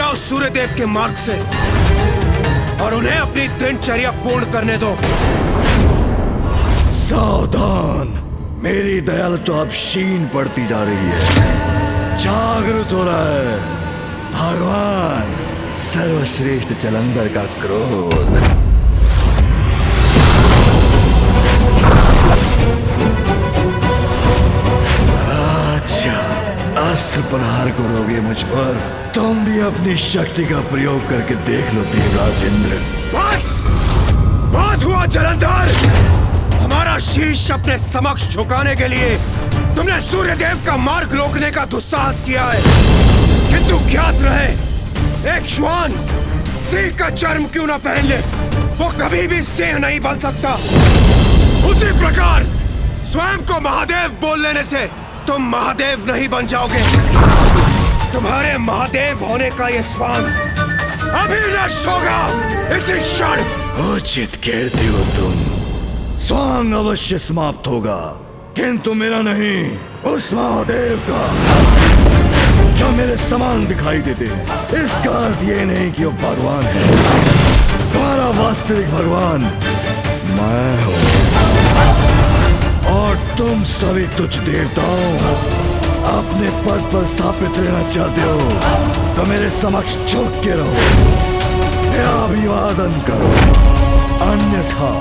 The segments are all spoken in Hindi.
जाओ सूर्यदेव के मार्ग से और उन्हें अपनी दिनचर्या पूर्ण करने दो। सावधान, मेरी दयाल तो अब क्षीण पड़ती जा रही है। जागृत हो रहा है भगवान सर्वश्रेष्ठ जलंधर का क्रोध। अच्छा, अस्त्र प्रहार करोगे मुझ पर? तुम भी अपनी शक्ति का प्रयोग करके देख लो देवराज इंद्र। बस बात हुआ जलंधर। हमारा शीश अपने समक्ष झुकाने के लिए तुमने सूर्यदेव का मार्ग रोकने का दुस्साहस किया है, किंतु ज्ञात रहे एक श्वान सिंह का चर्म क्यों न पहन ले, वो कभी भी सिंह नहीं बन सकता। उसी प्रकार स्वयं को महादेव बोल लेने से तुम महादेव नहीं बन जाओगे। तुम्हारे महादेव होने का ये श्वान अभी नष्ट होगा इसी क्षण। उचित कहते हो तुम। स्वांग अवश्य समाप्त होगा, किंतु मेरा नहीं, उस महादेव का जो मेरे समान दिखाई देते। इसका अर्थ ये नहीं कि वो भगवान है। तुम्हारा वास्तविक भगवान मैं हूँ और तुम सभी तुच्छ देवताओं अपने पद पर स्थापित रहना चाहते हो तो मेरे समक्ष झुक के रहो या अभिवादन करो, अन्यथा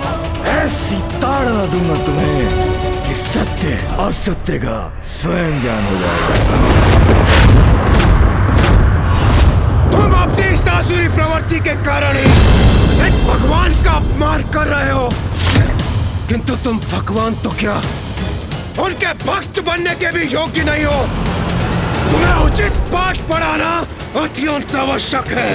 ऐसी ताड़ना दूंगा तुम्हें कि सत्य और सत्य का स्वयं ज्ञान हो जाएगा। तुम अपनी इस आसुरी प्रवृत्ति के कारण ही एक भगवान का अपमान कर रहे हो, किंतु तुम भगवान तो क्या उनके भक्त बनने के भी योग्य नहीं हो। तुम्हें उचित पाठ पढ़ाना अत्यंत आवश्यक है।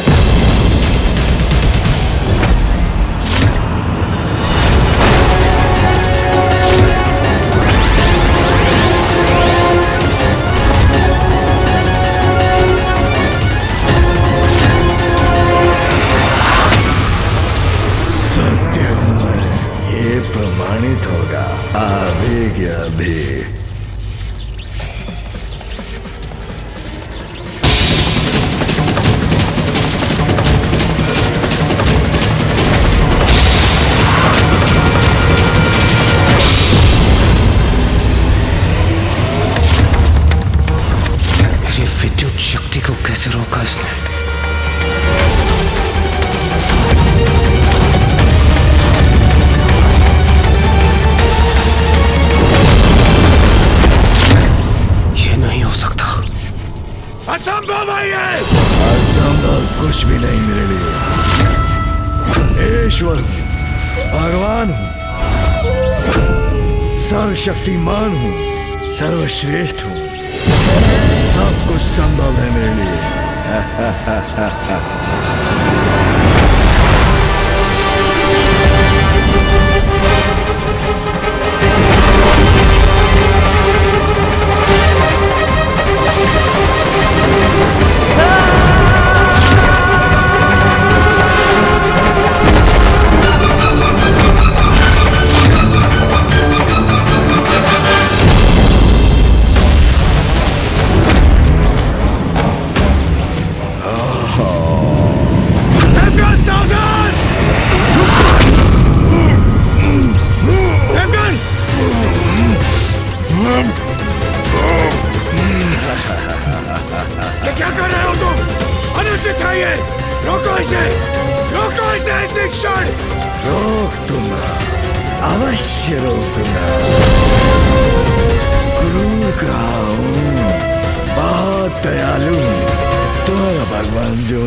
प्रमाणित होगा अभी के अभी। ये विद्युत शक्ति को कैसे रोका इसने? असंभव है ये। असंभव कुछ भी नहीं मेरे लिए। ईश्वर हूँ, भगवान हूँ, सर्वशक्तिमान हूँ, सर्वश्रेष्ठ हूँ, सब कुछ संभव है मेरे लिए। क्या कर रहे हो तुम? अनुचित है ये। रोको इसे, रोको इसे इसी क्षण। रोक दूंगा, अवश्य रोक दूंगा। क्रूर रहा हूँ, बहुत दयालु तुम्हारा भगवान जो।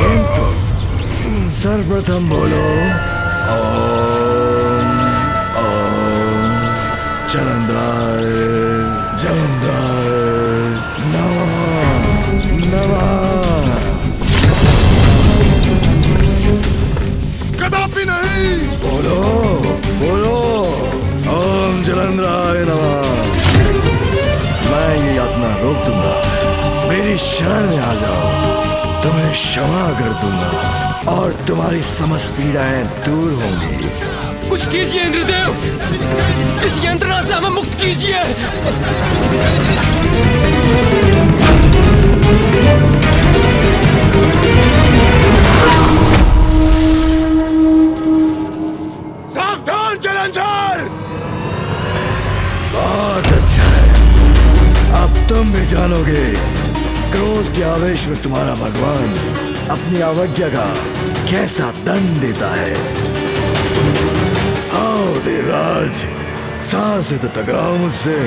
किंतु सर्वप्रथम बोलो ओम ओम जलंधराय जलंधराय नमः नमः। कदापि नहीं। बोलो बोलो ओम जलंधराय नमः। मैं ये यातना रोक दूंगा, मेरी शरण में आ जाओ, तुम्हें क्षमा कर दूंगा और तुम्हारी समस्त पीड़ाएं दूर होंगी। कुछ कीजिए इंद्रदेव, इस यंत्रणा से हमें मुक्त कीजिए। के आवेश में तुम्हारा भगवान अपनी अवज्ञा का कैसा दंड देता है। आओ देवराज, सांस से तो टकराओ मुझसे।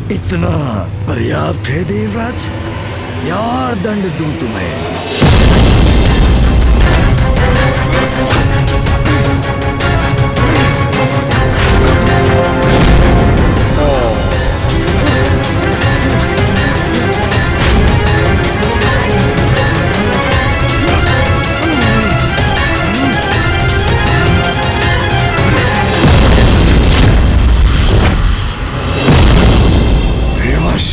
इतना पर्याप्त है देवराज, या और दंड दूं तुम्हें?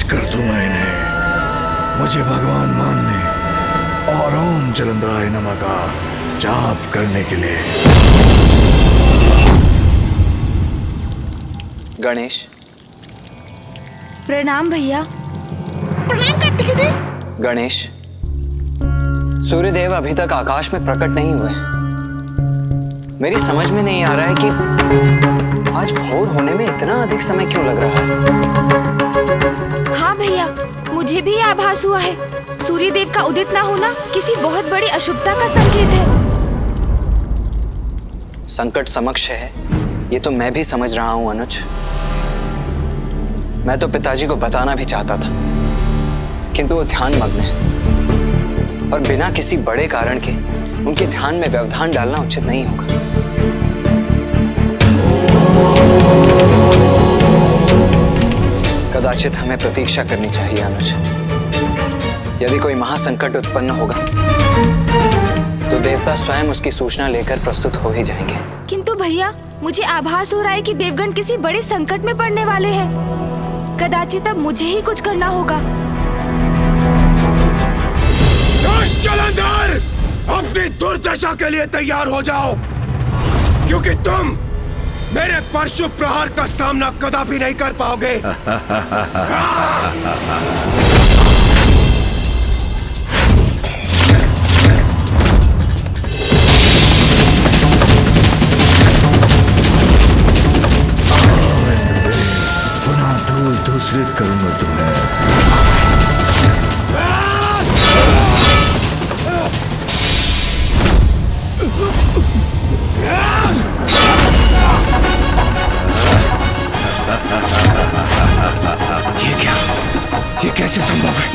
कर दूं मैंने, मुझे भगवान मानने और ओम जलंधराय नमः का जाप करने के लिए। गणेश। प्रणाम भैया। प्रणाम कार्तिकेय जी। गणेश, सूर्यदेव अभी तक आकाश में प्रकट नहीं हुए। मेरी समझ में नहीं आ रहा है कि आज भोर होने में इतना अधिक समय क्यों लग रहा है। हाँ भैया, मुझे भी आभास हुआ है। सूर्यदेव का उदित ना होना किसी बहुत बड़ी अशुभता का संकेत है। संकट समक्ष है, ये तो मैं भी समझ रहा हूँ अनुज। मैं तो पिताजी को बताना भी चाहता था, किंतु वो ध्यान मग्न है और बिना किसी बड़े कारण के उनके ध्यान में व्यवधान डालना उचित नहीं होगा। कदाचित हमें प्रतीक्षा करनी चाहिए अनुज। यदि कोई महासंकट उत्पन्न होगा तो देवता स्वयं उसकी सूचना लेकर प्रस्तुत हो ही जाएंगे। किंतु भैया, मुझे आभास हो रहा है कि देवगण किसी बड़े संकट में पड़ने वाले हैं। कदाचित अब मुझे ही कुछ करना होगा। जलंधर, अपनी दुर्दशा के लिए तैयार हो जाओ, क्योंकि तुम मेरे परशु प्रहार का सामना कदापि नहीं कर पाओगे। पुनः धूल धूसरित करूंगा तुम्हें। ये क्या? ये कैसे संभव है?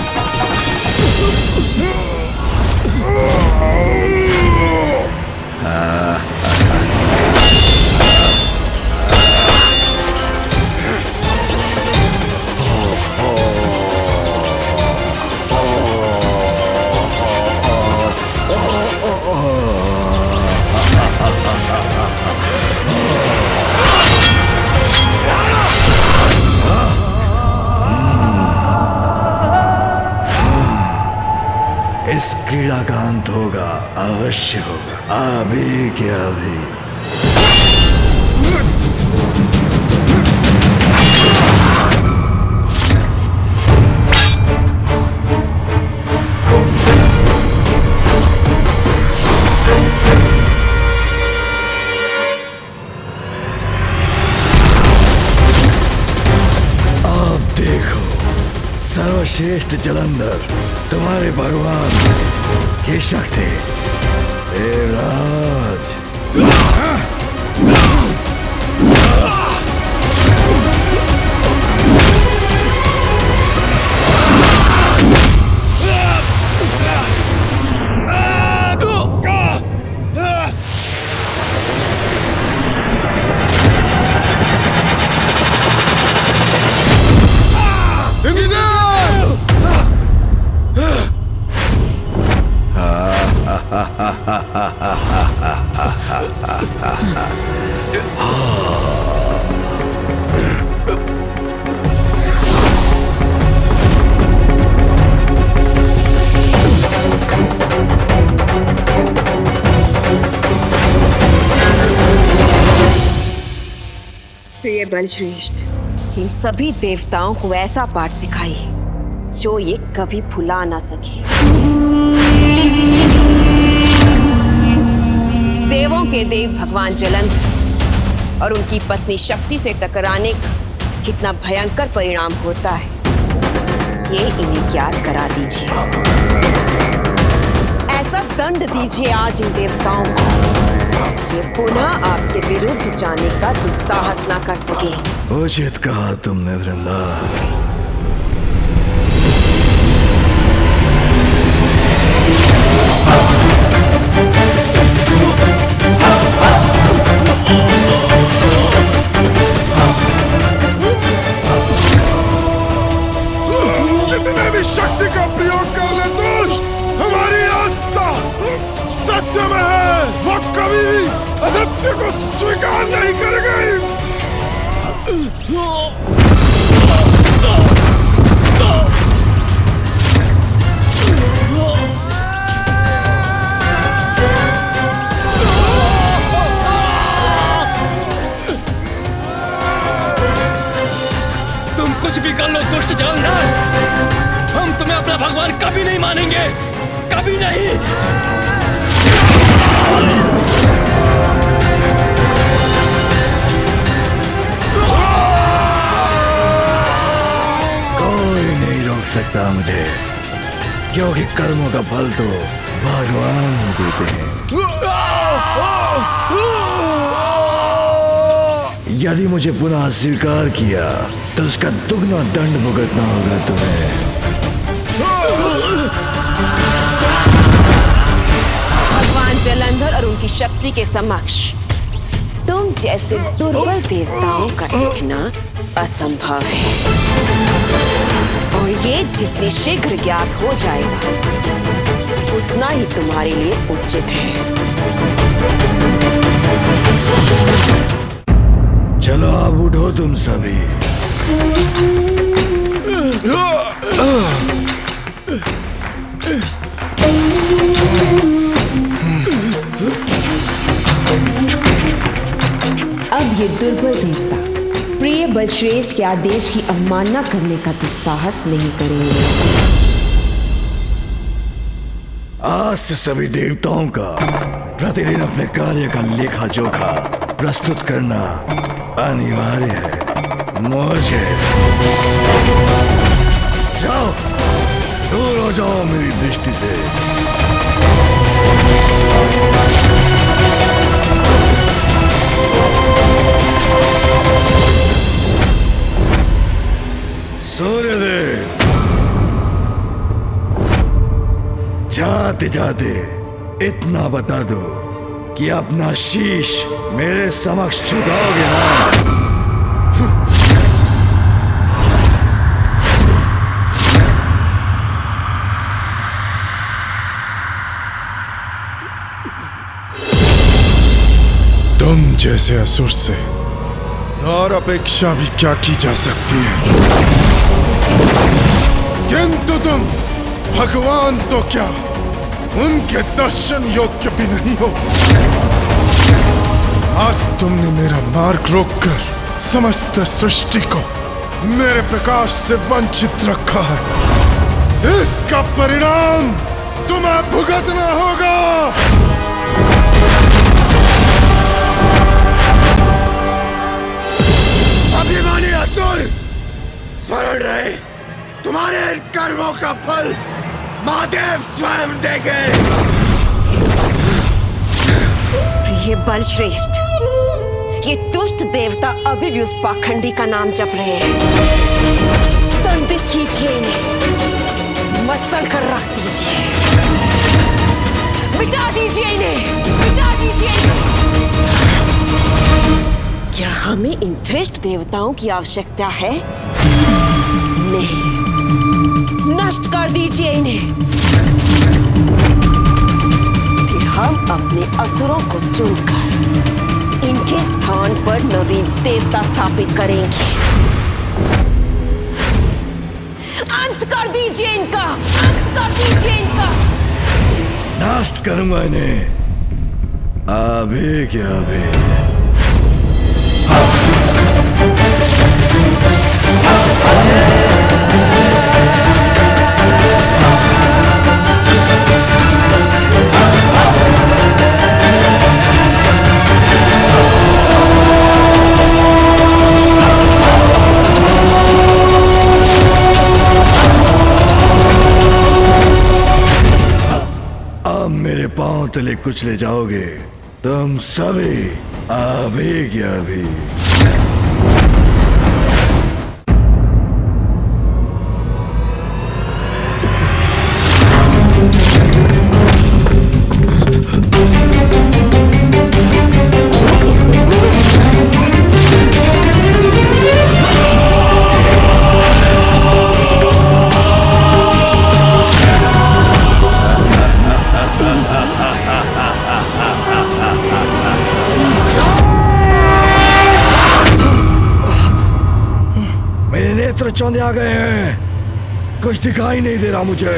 इस क्रीड़ा का अंत होगा, अवश्य होगा, अभी क्या अभी। अब देखो सर्वश्रेष्ठ जलंधर, तुम्हारे भगवान की शक्ति। देवराज, बलश्रेष्ठ इन सभी देवताओं को ऐसा पाठ सिखाइए जो ये कभी भुला ना सके। देवों के देव भगवान जलंधर और उनकी पत्नी शक्ति से टकराने का कितना भयंकर परिणाम होता है ये इन्हें ज्ञात करा दीजिए। ऐसा दंड दीजिए आज इन देवताओं को ये पुनः आपके विरुद्ध जाने का दुस्साहस ना कर सके। उचित कहा तुमने वृंदा। कितने भी शक्ति का प्रयोग कर ले दुष्ट, हमारी आस्था सत्य में है। वो कभी भी असत्य को स्वीकार नहीं करेगी। तुम कुछ भी कर लो दुष्ट जलंधर, हम तुम्हें अपना भगवान कभी नहीं मानेंगे, कभी नहीं। कोई नहीं रोक सकता मुझे, क्योंकि कर्मों का फल तो भगवान ही देते हैं। यदि मुझे पुनः स्वीकार किया तो उसका दुगना दंड भुगतना होगा तुम्हें। भगवान जलंधर और उनकी शक्ति के समक्ष तुम जैसे दुर्बल देवताओं का टिकना असंभव है और ये जितनी शीघ्र ज्ञात हो जाएगा उतना ही तुम्हारे लिए उचित है। चलो अब उठो तुम सभी। अब ये दुर्बल देवता प्रिय बलश्रेष्ठ के आदेश की अवमानना करने का दुस्साहस नहीं करेंगे। आज से सभी देवताओं का प्रतिदिन अपने कार्य का लेखा जोखा प्रस्तुत करना अनिवार्य है। मुझे जाओ, दूर हो जाओ मेरी दृष्टि से। सूर्यदेव, जाते जाते इतना बता दो कि अपना शीश मेरे समक्ष झुकाओगे ना? तुम जैसे असुर से और अपेक्षा भी क्या की जा सकती है, किंतु तुम भगवान तो क्या उनके दर्शन योग्य भी नहीं हो। आज तुमने मेरा मार्ग रोककर समस्त सृष्टि को मेरे प्रकाश से वंचित रखा है। इसका परिणाम तुम्हें भुगतना होगा। अभिमानी असुर, स्मरण रहे, तुम्हारे इन कर्मों का फल महादेव स्वयं देंगे। प्रिय बलश्रेष्ठ, ये दुष्ट देवता अभी भी उस पाखंडी का नाम जप रहे हैं। दंडित कीजिए इन्हें, मसल कर रख दीजिए, मिटा दीजिए इन्हें, मिटा दीजिए इन्हें। क्या हमें इन धृष्ट देवताओं की आवश्यकता है? नहीं, नष्ट कर दीजिए इन्हें। फिर हम अपने असुरों को चुनकर इनके स्थान पर नवीन देवता स्थापित करेंगे। अंत कर दीजिए इनका, अंत कर दीजिए इनका। नष्ट करूंगा इन्हें, अभी क्या अभी। अब मेरे पांव तले कुचले जाओगे तुम सभी, अभी क्या अभी। मेरे नेत्र चौंधे आ गए हैं, कुछ दिखाई नहीं दे रहा मुझे।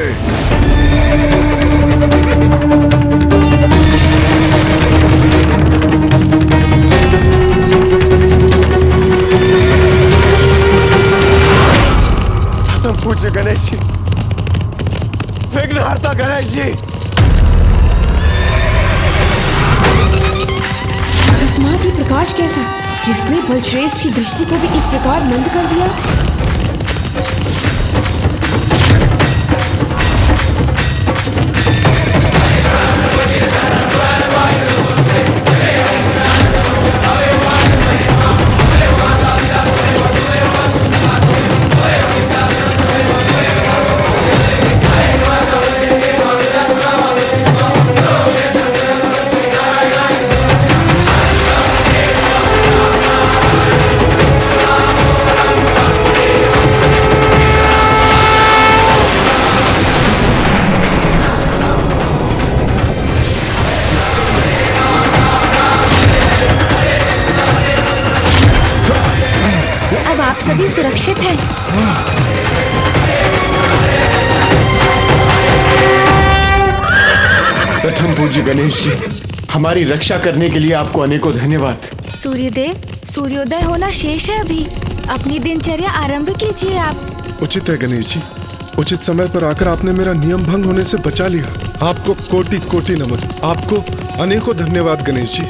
तुम पूछे गणेश जी, विघ्नहर्ता गणेश जी। अकस्मात ही प्रकाश कैसा, जिसने बलश्रेष्ठ की दृष्टि को भी इस प्रकार मंद कर दिया। अब आप सभी सुरक्षित हैं। प्रथम पूज्य गणेश जी, हमारी रक्षा करने के लिए आपको अनेकों धन्यवाद। सूर्यदेव, सूर्योदय होना शेष है अभी, अपनी दिनचर्या आरंभ कीजिए आप। उचित है गणेश जी, उचित समय पर आकर आपने मेरा नियम भंग होने से बचा लिया। आपको कोटि कोटि नमन, आपको अनेकों धन्यवाद गणेश जी।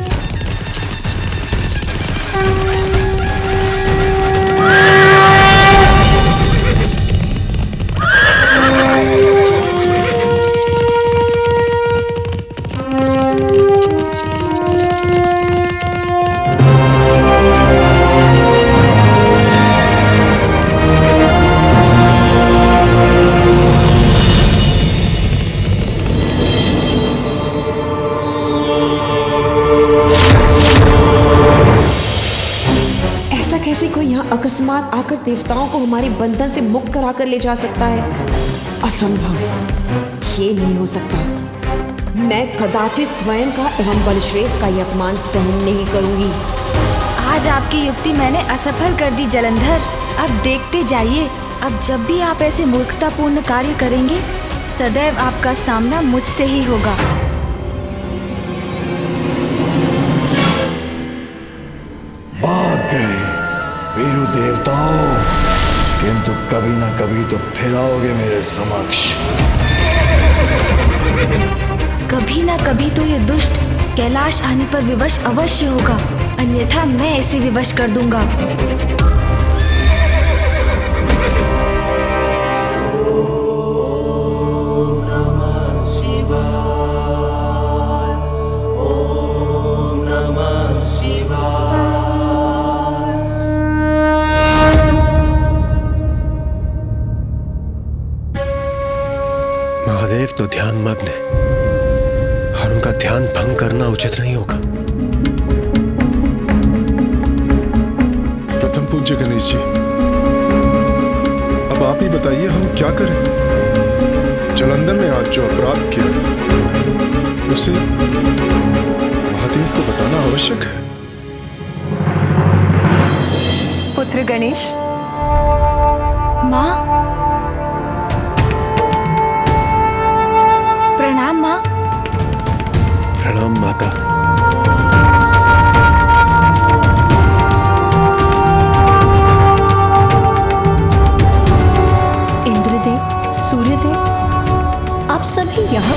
कैसे कोई यहाँ अकस्मात आकर देवताओं को हमारे बंधन से मुक्त कराकर ले जा सकता है? असंभव, ये नहीं हो सकता। मैं कदाचित स्वयं का एवं बलश्रेष्ठ का यह अपमान सहन नहीं करूंगी। आज आपकी युक्ति मैंने असफल कर दी जलंधर। अब देखते जाइए, अब जब भी आप ऐसे मूर्खतापूर्ण कार्य करेंगे, सदैव आपका सामना मुझसे ही होगा। भाग गए वीरू देवताओं, किंतु कभी ना कभी तो फिर आओगे मेरे समक्ष। कभी ना कभी तो ये दुष्ट कैलाश आने पर विवश अवश्य होगा, अन्यथा मैं इसे विवश कर दूंगा। महादेव तो ध्यान मग्न है और उनका ध्यान भंग करना उचित नहीं होगा। प्रथम पूज्य गणेश जी, अब आप ही बताइए हम क्या करें। जलंधर ने आज जो अपराध किया उसे महादेव को बताना आवश्यक है। पुत्र गणेश। माँ, प्रणाम माँ। प्रणाम माता। आप सभी यहाँ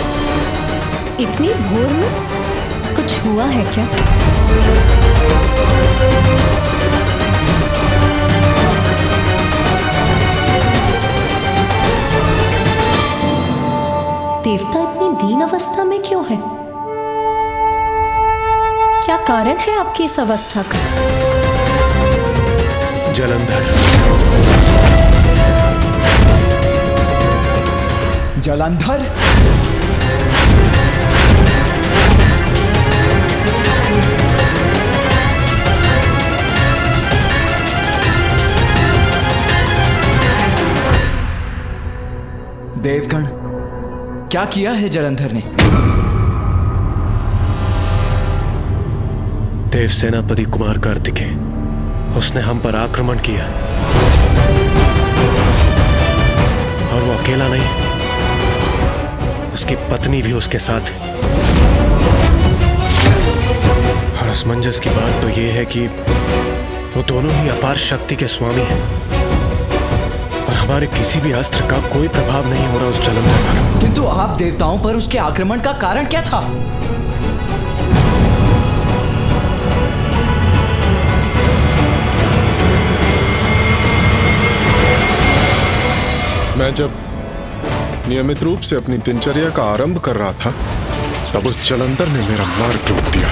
इतनी भोर में? कुछ हुआ है क्या? देवता इतनी दीन अवस्था में क्यों है? क्या कारण है आपकी इस अवस्था का? जलंधर। जलंधर? देवगण, क्या किया है जलंधर ने? देव सेनापति कुमार कार्तिकेय, उसने हम पर आक्रमण किया। और वो अकेला नहीं, उसकी पत्नी भी उसके साथ है। और असमंजस की बात तो ये है कि वो दोनों ही अपार शक्ति के स्वामी हैं और हमारे किसी भी अस्त्र का कोई प्रभाव नहीं हो रहा उस जलंधर पर। किंतु आप देवताओं पर उसके आक्रमण का कारण क्या था? मैं जब नियमित रूप से अपनी दिनचर्या का आरंभ कर रहा था, तब उस जलंधर ने मेरा मार्ग रोक दिया।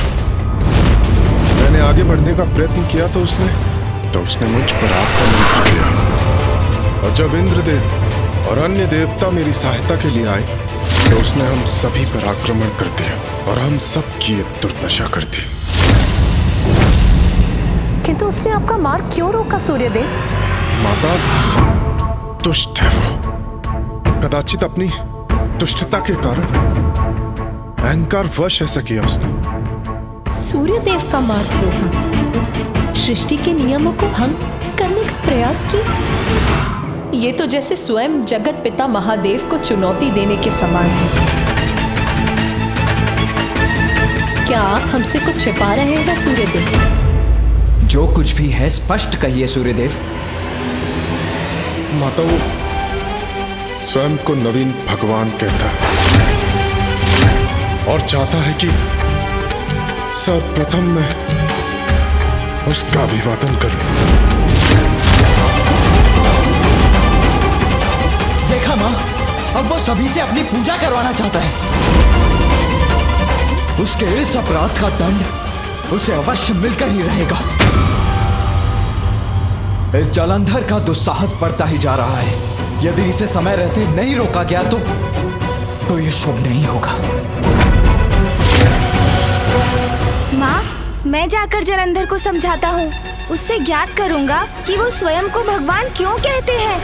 मैंने आगे बढ़ने का प्रयत्न किया तो उसने मुझ पर आक्रमण किया। और जब इंद्रदेव और अन्य देवता मेरी सहायता के लिए आए, तो उसने हम सभी पर आक्रमण कर दिया और हम सब की दुर्दशा कर दी। किंतु उसने आपका मार्ग क्यों रोका सूर्यदेव? माता दुष्ट है वो। कदाचित अपनी दुष्टता के कारण अहंकार वश ऐसा किया उसने। सूर्यदेव का मार्ग रोका, सृष्टि के नियमों को भंग करने का प्रयास किया। ये तो जैसे स्वयं जगत पिता महादेव को चुनौती देने के समान है। क्या आप हमसे कुछ छिपा रहे हैं सूर्यदेव? जो कुछ भी है स्पष्ट कहिए सूर्यदेव। माता, वो स्वयं को नवीन भगवान कहता है और चाहता है कि सर्वप्रथम मैं उसका अभिवादन करूं। देखा मां, अब वो सभी से अपनी पूजा करवाना चाहता है। उसके इस अपराध का दंड उसे अवश्य मिलकर ही रहेगा। इस जलंधर का दुस्साहस बढ़ता ही जा रहा है। यदि इसे समय रहते नहीं रोका गया तो ये शुभ नहीं होगा। माँ, मैं जाकर जलंधर को समझाता हूँ। उससे ज्ञात करूँगा कि वो स्वयं को भगवान क्यों कहते हैं।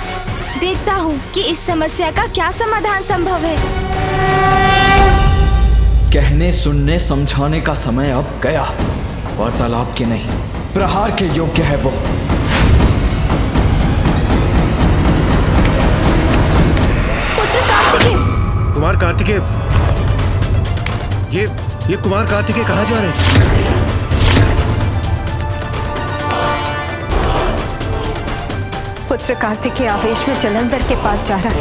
देखता हूँ कि इस समस्या का क्या समाधान संभव है। कहने सुनने समझाने का समय अब गया। वार्तालाप के नहीं, प्रहार के योग्य है वो। कुमार कार्तिकेय, ये कुमार कार्तिकेय कहाँ जा रहे हैं? पुत्र कार्तिकेय आवेश में जलंधर के पास जा रहा है।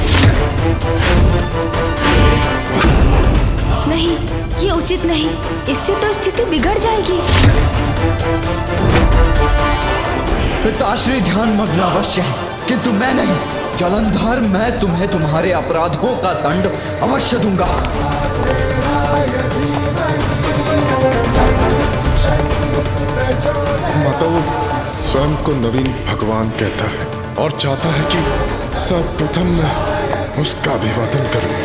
नहीं, ये उचित नहीं। इससे तो स्थिति बिगड़ जाएगी। पिताश्री ध्यान मग्न अवश्य है, किंतु मैं नहीं। जलंधर, मैं तुम्हें तुम्हारे अपराधों का दंड अवश्य दूंगा। माता, वो स्वयं को नवीन भगवान कहता है और चाहता है कि सर्वप्रथम मैं उसका अभिवादन करूं।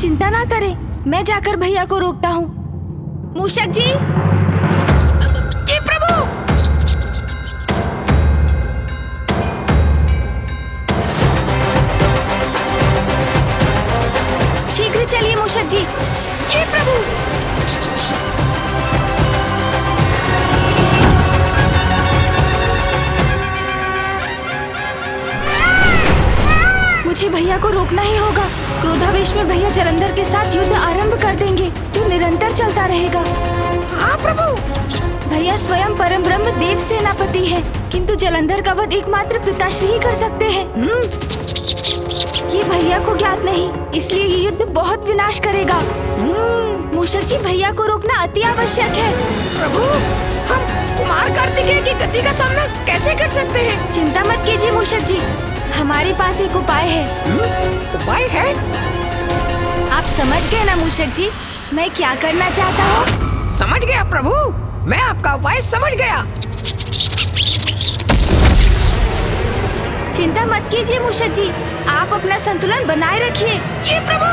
चिंता ना करें, मैं जाकर भैया को रोकता हूँ। मूषक जी। जी प्रभु। शीघ्र चलिए मूषक जी। जी प्रभु। मुझे भैया को रोकना ही होगा। क्रोधावेश में भैया जलंधर के साथ युद्ध आरंभ कर देंगे, जो निरंतर चलता रहेगा। हाँ प्रभु। भैया स्वयं परम ब्रह्म देव सेनापति है, किंतु जलंधर का वध एकमात्र पिताश्री ही कर सकते हैं। ये भैया को ज्ञात नहीं, इसलिए ये युद्ध बहुत विनाश करेगा। मूषक जी, भैया को रोकना अति आवश्यक है। प्रभु, हम कुमार कार्तिकेय की गति का सामना कैसे कर सकते हैं? चिंता मत कीजिए मूषक जी, हमारे पास एक उपाय है। उपाय है? आप समझ गए ना मूषक जी, मैं क्या करना चाहता हूँ? समझ गया प्रभु, मैं आपका उपाय समझ गया। चिंता मत कीजिए मूषक जी, आप अपना संतुलन बनाए रखिए। जी प्रभु।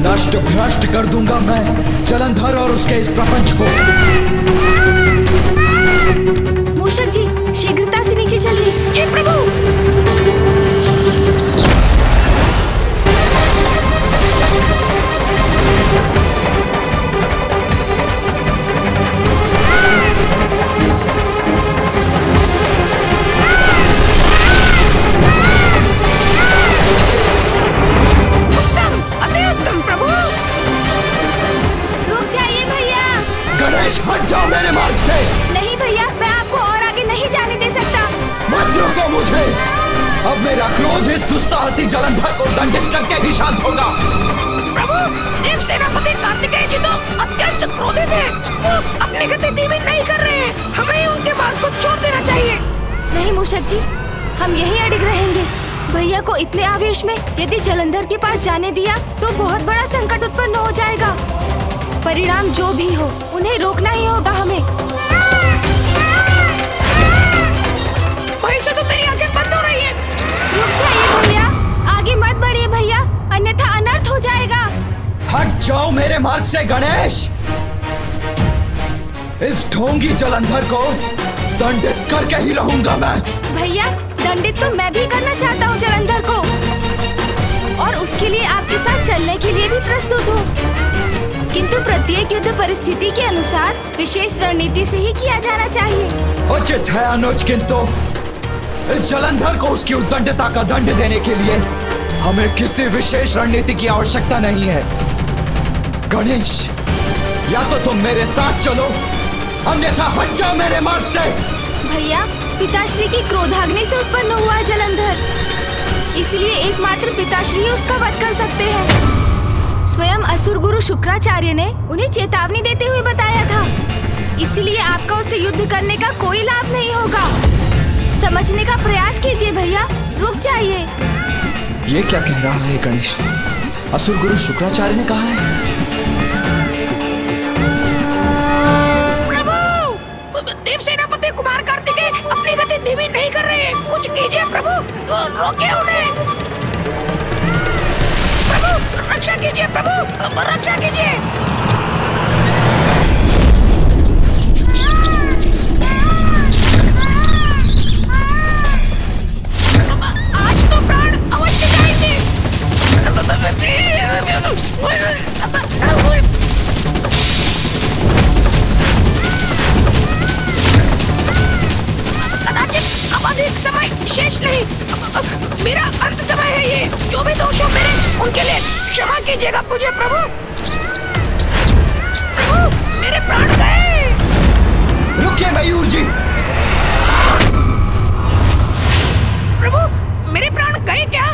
नष्ट भ्रष्ट कर दूंगा मैं जलंधर और उसके इस प्रपंच को। मूषक जी, शीघ्रता से नीचे चलिए। जी प्रभु। हट जाओ मेरे मार्ग से। नहीं भैया, मैं आपको और आगे नहीं जाने दे सकता। मत रोको मुझे। अब मेरा क्रोध इस दुस्साहसी जलंधर को दंडित करके ही शांत होगा। प्रभु, देव सेनापति कार्तिकेय जी तो अत्यंत क्रोधित हैं। वो अपनी गति धीमी नहीं कर रहे हैं। हमें उनके मार्ग को छोड़ देना चाहिए। नहीं मूषक जी, हम यही अड़िग रहेंगे। भैया को इतने आवेश में यदि जलंधर के पास जाने दिया तो बहुत बड़ा संकट उत्पन्न हो जाएगा। परिणाम जो भी हो, उन्हें रोकना ही होगा हमें। वहीं से तो मेरी आंखें बंद हो रही हैं। रुक जाइए भैया, आगे मत बढ़िए भैया, अन्यथा अनर्थ हो जाएगा। हट जाओ मेरे मार्ग से गणेश। इस ढोंगी जलंधर को दंडित करके ही रहूंगा मैं। भैया, दंडित तो मैं भी करना चाहता हूँ जलंधर को, और उसके लिए आपके साथ चलने के लिए भी प्रस्तुत हूँ। किंतु प्रत्येक युद्ध परिस्थिति के अनुसार विशेष रणनीति से ही किया जाना चाहिए। उचित है अनुज, किंतु इस जलंधर को उसकी उद्दंडता का दंड देने के लिए हमें किसी विशेष रणनीति की आवश्यकता नहीं है। गणेश, या तो तुम मेरे साथ चलो, अन्यथा हट जाओ मेरे मार्ग से। भैया, पिताश्री की क्रोधाग्नि से उत्पन्न हुआ है जलंधर, इसलिए एकमात्र पिताश्री उसका वध कर सकते हैं। स्वयं असुर गुरु शुक्राचार्य ने उन्हें चेतावनी देते हुए बताया था, इसलिए आपका उससे युद्ध करने का कोई लाभ नहीं होगा। समझने का प्रयास कीजिए भैया, रुक जाइए। ये क्या कह रहा है गणेश? असुर गुरु शुक्राचार्य ने कहा है? प्रभु, देव सेनापति कुमार कार्तिकेय अपनी गति धीमी नहीं कर रहे हैं। कुछ कीजिए प्रभु, तो रोके उन्हें। प्रभु, रक्षा कीजिए प्रभु, रक्षा कीजिए। आज तो प्राण अवश्य जाएंगे। कदाचित अब अधिक समय शेष नहीं। मेरा अंत समय है ये। जो भी दोष हो मेरे, उनके लिए क्षमा कीजिएगा मुझे प्रभु। प्रभु, मेरे प्राण गए। रुकिए मयूर जी। प्रभु, मेरे प्राण गए क्या?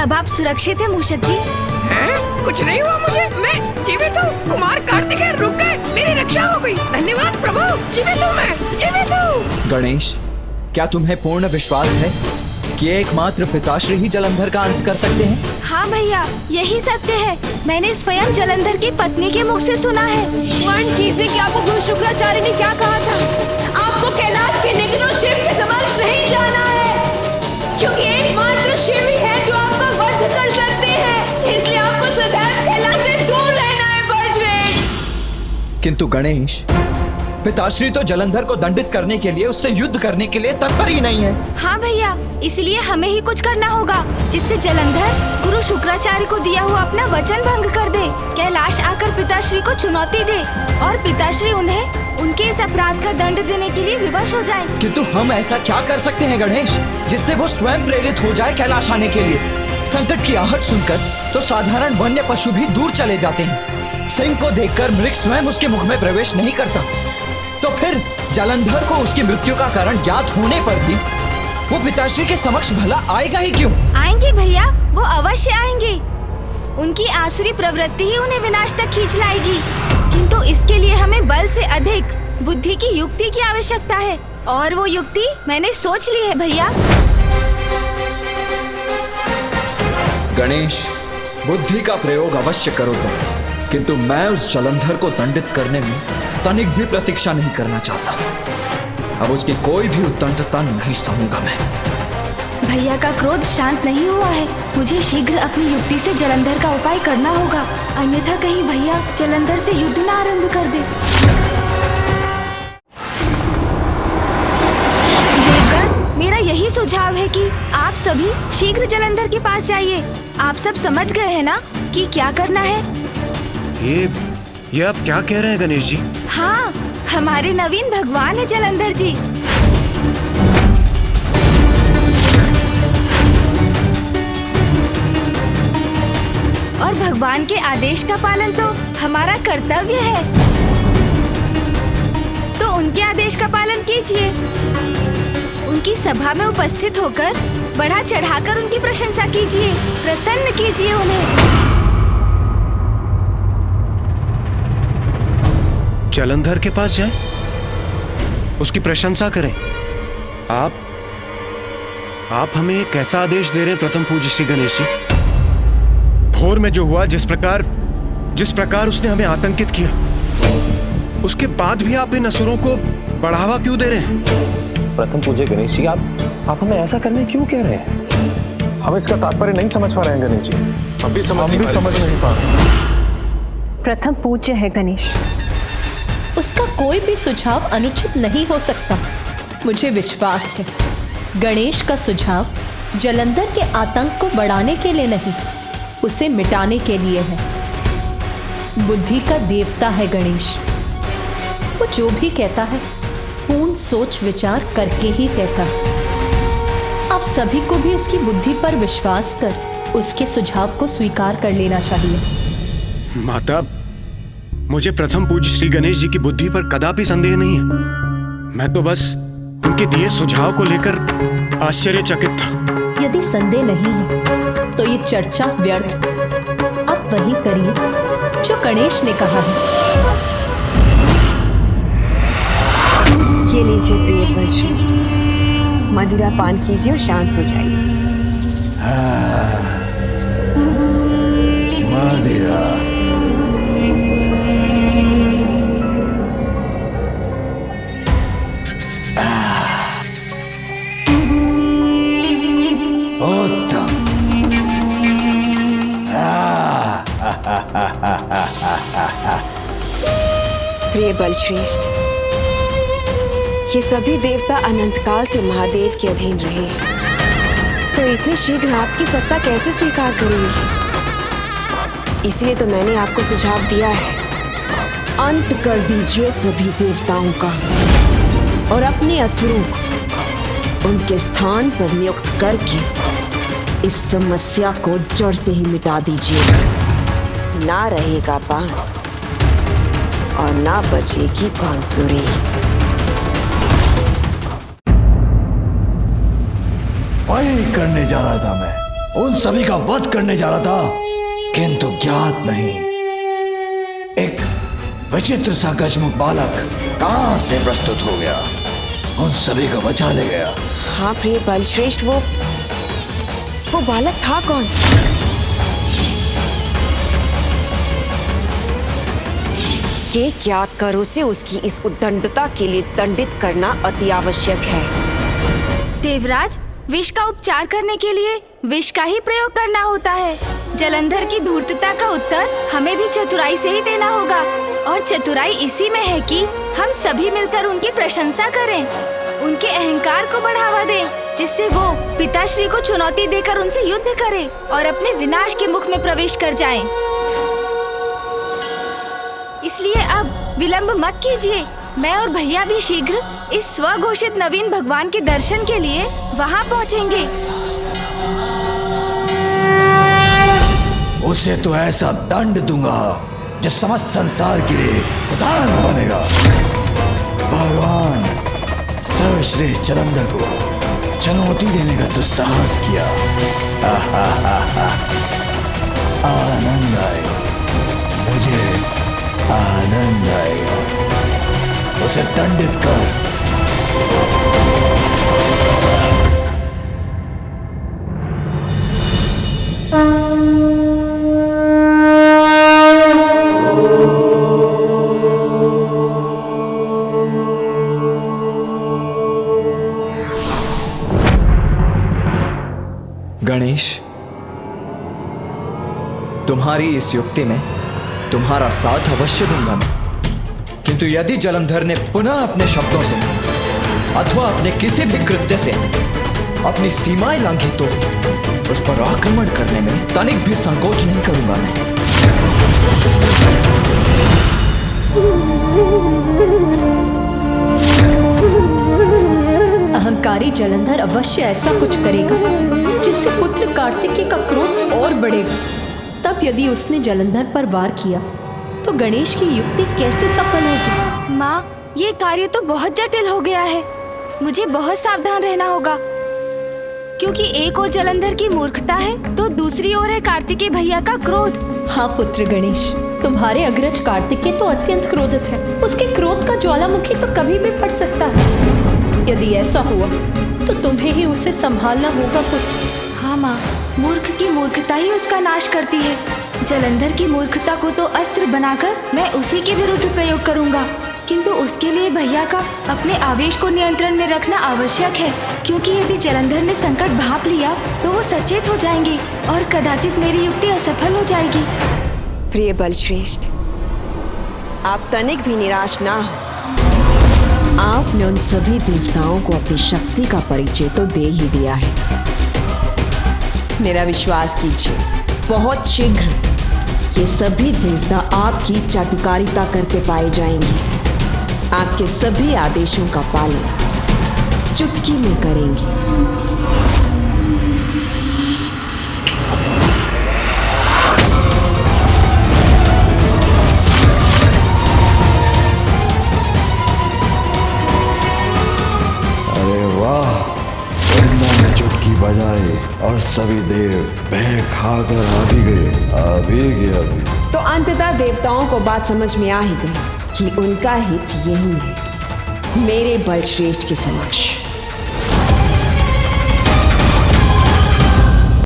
अब आप सुरक्षित हैं मूषक जी? हैं? कुछ नहीं हुआ मुझे, मैं जीवित हूँ। कुमार कार्तिकेय रुक गए, मेरी रक्षा हो गई। धन्यवाद प्रभु, जीवित हूँ मैं, जीवित हूँ। गणेश, क्या तुम्हें पूर्ण विश्वास है कि एकमात्र पिताश्री ही जलंधर का अंत कर सकते हैं? हाँ भैया, यही सत्य है। मैंने स्वयं जलंधर की पत्नी के मुख से सुना है। स्मरण कीजिए कि आपको गुरु शुक्राचार्य ने क्या कहा था। आपको कैलाश के निकट शिव के समक्ष नहीं जाना है, क्योंकि एकमात्र शिव ही है जो आपका वध कर सकते हैं। इसलिए आपको सदैव कैलाश से दूर रहना है बजरंग। किंतु गणेश, पिताश्री तो जलंधर को दंडित करने के लिए, उससे युद्ध करने के लिए तत्पर ही नहीं है। हाँ भैया, इसलिए हमें ही कुछ करना होगा जिससे जलंधर गुरु शुक्राचार्य को दिया हुआ अपना वचन भंग कर दे, कैलाश आकर पिताश्री को चुनौती दे और पिताश्री उन्हें उनके इस अपराध का दंड देने के लिए विवश हो जाएं। किंतु हम ऐसा क्या कर सकते हैं गणेश, जिससे वो स्वयं प्रेरित हो जाए कैलाश आने के लिए। संकट की आहट सुनकर तो साधारण वन्य पशु भी दूर चले जाते हैं। सिंह को देखकर मृग स्वयं उसके मुख में प्रवेश नहीं करता, तो फिर जलंधर को उसकी मृत्यु का कारण ज्ञात होने पर भी वो पिताश्री के समक्ष भला आएगा ही क्यों? आएंगे भैया, वो अवश्य आएंगे। उनकी आसुरी प्रवृत्ति ही उन्हें विनाश तक खींच लाएगी, किंतु इसके लिए हमें बल से अधिक बुद्धि की युक्ति की आवश्यकता है, और वो युक्ति मैंने सोच ली है भैया। गणेश, बुद्धि का प्रयोग अवश्य करो तुम, किंतु मैं उस जलंधर को दंडित करने में तनिक भी प्रतीक्षा नहीं करना चाहता। अब उसकी कोई भी उद्दंडता नहीं सहूंगा मैं। भैया का क्रोध शांत नहीं हुआ है, मुझे शीघ्र अपनी युक्ति से जलंधर का उपाय करना होगा, अन्यथा कहीं भैया जलंधर से युद्ध न आरंभ कर दे। देवगण, मेरा यही सुझाव है कि आप सभी शीघ्र जलंधर के पास जाइए। आप सब समझ गए हैं ना कि क्या करना है? ये आप क्या कह रहे हैं गणेश जी? हाँ, हमारे नवीन भगवान है जलंधर जी। और भगवान के आदेश का पालन तो हमारा कर्तव्य है, तो उनके आदेश का पालन कीजिए। उनकी सभा में उपस्थित होकर बढ़ा चढ़ाकर उनकी प्रशंसा कीजिए, प्रसन्न कीजिए उन्हें। जलंधर के पास जाएं, उसकी प्रशंसा करें। आप हमें एक कैसा आदेश दे रहे हैं प्रथम पूज्य श्री गणेश जी? भोर में जो हुआ, जिस प्रकार उसने हमें आतंकित किया, उसके बाद भी आप इन असुरों को बढ़ावा क्यों दे रहे हैं? प्रथम पूज्य गणेश जी, आप हमें ऐसा करने क्यों कह रहे हैं? हम इसका तात्पर्य नहीं समझ पा रहे हैं गणेश जी। हम भी समझ नहीं पा रहे। प्रथम पूज्य है गणेश, उसका कोई भी सुझाव अनुचित नहीं हो सकता। मुझे विश्वास है गणेश का सुझाव जलंधर के आतंक को बढ़ाने के लिए नहीं, उसे मिटाने के लिए है। बुद्धि का देवता है गणेश, वो जो भी कहता है पूर्ण सोच विचार करके ही कहता है। आप सभी को भी उसकी बुद्धि पर विश्वास कर उसके सुझाव को स्वीकार कर लेना चाहिए। माता, मुझे प्रथम पूज्य श्री गणेश जी की बुद्धि पर कदापि संदेह नहीं है। मैं तो बस उनके दिए सुझाव को लेकर आश्चर्यचकित था। यदि संदेह नहीं है तो ये चर्चा व्यर्थ। आप वही करिए जो गणेश ने कहा है। ये लीजिए प्रिय बलश्रेष्ठ, मदिरा पान कीजिए और शांत हो जाइए। मदिरा प्रिय बलश्रेष्ठ, ये सभी देवता अनंत काल से महादेव के अधीन रहे हैं, तो इतने शीघ्र आपकी सत्ता कैसे स्वीकार करेंगे? इसलिए तो मैंने आपको सुझाव दिया है। अंत कर दीजिए सभी देवताओं का और अपने असुरों को उनके स्थान पर नियुक्त करके इस समस्या को जड़ से ही मिटा दीजिए। ना रहेगा बांस और ना बचेगी बांसुरी। वही करने जा रहा था मैं, उन सभी का वध करने जा रहा था, किंतु ज्ञात नहीं एक विचित्र सा गजमुख बालक कहां से प्रस्तुत हो गया, उन सभी को बचा ले गया। हाँ प्रिय बलश्रेष्ठ, वो बालक था कौन? ये ज्ञात करो से उसकी इस उद्दंडता के लिए दंडित करना अति आवश्यक है। देवराज, विष का उपचार करने के लिए विष का ही प्रयोग करना होता है। जलंधर की धूर्तता का उत्तर हमें भी चतुराई से ही देना होगा, और चतुराई इसी में है कि हम सभी मिलकर उनकी प्रशंसा करें, उनके अहंकार को बढ़ावा दें, जिससे वो पिताश्री को चुनौती देकर उनसे युद्ध करें और अपने विनाश के मुख में प्रवेश कर जाएं। इसलिए अब विलंब मत कीजिए, मैं और भैया भी शीघ्र इस स्वघोषित नवीन भगवान के दर्शन के लिए वहाँ पहुँचेंगे। उसे तो ऐसा दंड दूंगा जो समस्त संसार के लिए उदाहरण बनेगा। भगवान सर्वश्रेष्ठ जलंधर को चुनौती देने का दुस्साहस किया। आनंद आएगा, मुझे आनंद आएगा। उसे दंडित कर। गणेश, तुम्हारी इस युक्ति में तुम्हारा साथ अवश्य दूंगा मैं, किंतु यदि जलंधर ने पुनः अपने शब्दों से अथवा अपने किसी भी कृत्य से अपनी सीमाएं लांघी तो उस पर आक्रमण करने में तनिक भी संकोच नहीं करूंगा मैं। अहंकारी जलंधर अवश्य ऐसा कुछ करेगा जिससे पुत्र कार्तिकेय का क्रोध और बढ़ेगा। तब यदि उसने जलंधर पर वार किया तो गणेश की युक्ति कैसे सफल होगी? माँ, ये कार्य तो बहुत जटिल हो गया है। मुझे बहुत सावधान रहना होगा, क्योंकि एक ओर जलंधर की मूर्खता है तो दूसरी ओर है कार्तिकेय भैया का क्रोध। हाँ पुत्र गणेश, तुम्हारे अग्रज कार्तिकेय तो अत्यंत क्रोधित है। उसके क्रोध का ज्वालामुखी तो कभी भी फट सकता है। यदि ऐसा हुआ तो तुम्हें ही उसे संभालना होगा पुत्र। हाँ माँ, मूर्ख की मूर्खता ही उसका नाश करती है। जलंधर की मूर्खता को तो अस्त्र बनाकर मैं उसी के विरुद्ध प्रयोग करूँगा, किंतु उसके लिए भैया का अपने आवेश को नियंत्रण में रखना आवश्यक है, क्योंकि यदि जलंधर ने संकट भांप लिया तो वो सचेत हो जाएंगे और कदाचित मेरी युक्ति असफल हो जाएगी। प्रिय बलश्रेष्ठ, आप तनिक भी निराश ना हो। आपने उन सभी देवताओं को अपनी शक्ति का परिचय तो दे ही दिया है। मेरा विश्वास कीजिए, बहुत शीघ्र ये सभी देवता आपकी चाटुकारिता करते पाए जाएंगे। आपके सभी आदेशों का पालन चुटकी में करेंगे। अरे वाह, वृंदा ने चुटकी बजाई और सभी देव भय खाकर आ भी गए। तो अंततः देवताओं को बात समझ में आ ही गई कि उनका हित यही है, मेरे बलश्रेष्ठ के समक्ष।